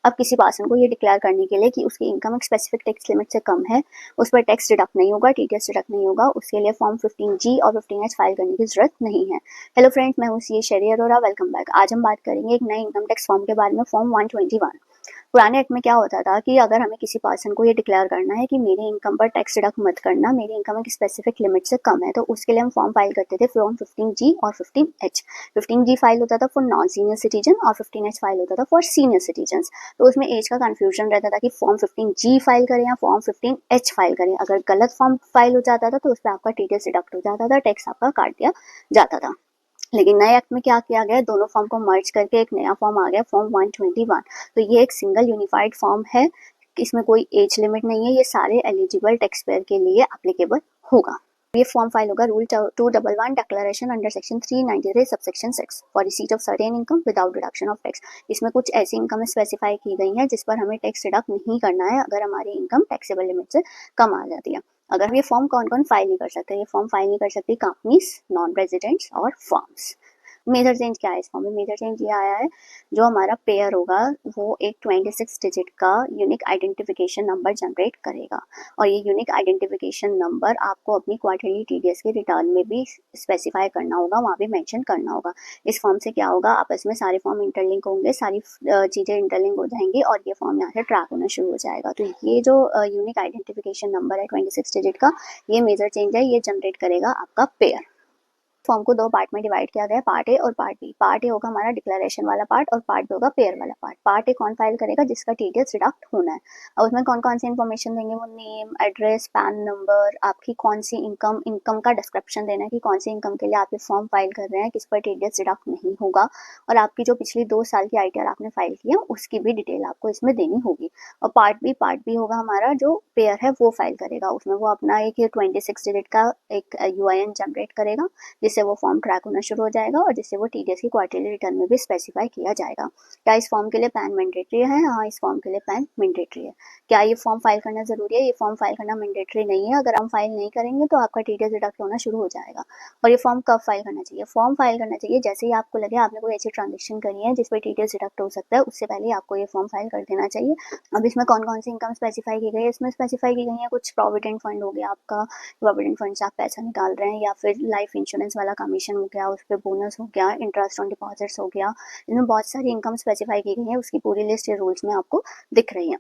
अब किसी पर्सन को ये डिक्लेयर करने के लिए कि उसकी इनकम एक स्पेसिफिक टैक्स लिमिट से कम है, उस पर टैक्स डिडक्ट नहीं होगा, टीडीएस डिडक्ट नहीं होगा, उसके लिए फॉर्म 15G और 15H फाइल करने की जरूरत नहीं है। हेलो फ्रेंड्स, मैं हूँ सी शेरी अरोरा, वेलकम बैक। आज हम बात करेंगे एक नए इनकम टैक्स फॉर्म के बारे में, फॉर्म 121। पुराने एक्ट में क्या होता था कि अगर हमें किसी पर्सन को ये डिक्लेयर करना है कि मेरी इनकम पर टैक्स डिडक्ट मत करना, मेरी इनकम एक स्पेसिफिक लिमिट से कम है, तो उसके लिए हम फॉर्म फाइल करते थे, फॉर्म 15G और 15H। 15G फाइल होता था फॉर नॉन सीनियर सिटीजन और 15H फाइल होता था फॉर सीनियर सिटीजन। तो उसमें एज का कंफ्यूजन रहता था कि फॉर्म 15G फाइल करें या फॉर्म 15H फाइल करें। अगर गलत फॉर्म फाइल हो जाता था तो उस पर आपका टीडीएस डिडक्ट हो जाता था, टैक्स आपका काट दिया जाता था। लेकिन नए एक्ट में क्या किया गया, दोनों फॉर्म को मर्ज करके एक नया फॉर्म आ गया, फॉर्म 121। तो ये एक सिंगल यूनिफाइड फॉर्म है, इसमें कोई एज लिमिट नहीं है, ये सारे एलिजिबल टैक्स पेयर के लिए एप्लीकेबल होगा। ये फॉर्म फाइल होगा rule 211 declaration under section 393 subsection 6 for receipt of certain income without deduction of tax. इसमें कुछ ऐसी इनकम स्पेसिफाई की गई है जिस पर हमें टैक्स डिडक्ट नहीं करना है अगर हमारी इनकम टैक्सेबल लिमिट से कम आ जाती है। अगर ये फॉर्म कौन कौन फाइल नहीं कर सकते, ये फॉर्म फाइल नहीं कर सकती कंपनीज, नॉन रेजिडेंट्स और फर्म्स। मेजर चेंज क्या है इस फॉर्म में? मेजर चेंज ये आया है, जो हमारा पेयर होगा वो एक 26 डिजिट का यूनिक आइडेंटिफिकेशन नंबर जनरेट करेगा, और ये यूनिक आइडेंटिफिकेशन नंबर आपको अपनी क्वार्टरली टीडीएस के रिटर्न में भी स्पेसिफाई करना होगा, वहाँ भी मेंशन करना होगा। इस फॉर्म से क्या होगा, आपस में सारे फॉर्म इंटरलिंक होंगे, सारी चीज़ें इंटरलिंक हो जाएंगी और ये फॉर्म यहाँ से ट्रैक होना शुरू हो जाएगा। तो ये जो यूनिक आइडेंटिफिकेशन नंबर है 26 डिजिट का, ये मेजर चेंज है, ये जनरेट करेगा आपका पेयर। फॉर्म को दो पार्ट में डिवाइड किया गया है, पार्ट ए और पार्ट बी। पार्ट ए होगा हमारा डिक्लेरेशन वाला पार्ट और पार्ट बी होगा पेयर वाला पार्ट। पार्ट ए कौन फाइल करेगा? जिसका टीडीएस डिडक्ट होना है। और उसमें कौन कौन सी इन्फॉर्मेशन देंगे? वो नेम, एड्रेस, पैन नंबर, आपकी कौन सी इनकम, इनकम का डिस्क्रिप्शन देना है कि कौन सी इनकम के लिए आप ये फॉर्म फाइल कर रहे हैं, किस पर टीडीएस डिडक्ट नहीं होगा, और आपकी जो पिछली 2 साल की आईटीआर आपने फाइल की है उसकी भी डिटेल आपको इसमें देनी होगी। और पार्ट बी होगा हमारा, जो पेयर है वो फाइल करेगा। उसमें वो अपना एक 26 डिजिट का एक यूआईएन जनरेट करेगा, जिससे वो फॉर्म ट्रैक होना शुरू हो जाएगा और जिससे वो टीडीएस की क्वार्टरली रिटर्न में भी स्पेसिफाई किया जाएगा। क्या इस फॉर्म के लिए पैन मैंडेटरी है? हाँ, इस फॉर्म के लिए पैन मैंडेटरी है। क्या ये फॉर्म फाइल करना जरूरी है? ये फॉर्म फाइल करना मैंडेटरी नहीं है। अगर हम फाइल नहीं करेंगे तो आपका टीडीएस डिडक्ट होना शुरू हो जाएगा। और ये फॉर्म कब फाइल करना चाहिए? फॉर्म फाइल करना चाहिए जैसे ही आपको लगे आपने कोई ऐसी ट्रांजेक्शन करी है जिस पर टीडीएस डिडक्ट हो सकता है, उससे पहले आपको ये फॉर्म फाइल कर देना चाहिए। अब इसमें कौन कौन सी इनकम स्पेसिफाई की गई है? इसमें स्पेसिफाई की गई है कुछ प्रोविडेंट फंड हो गया आपका, प्रोविडेंट फंड से आप पैसा निकाल रहे हैं, या फिर लाइफ इंश्योरेंस वाला कमीशन हो गया, उस पर बोनस हो गया, इंटरेस्ट ऑन डिपॉजिट्स हो गया। इनमें बहुत सारी इनकम स्पेसिफाई की गई है, उसकी पूरी लिस्ट ये रूल्स में आपको दिख रही है।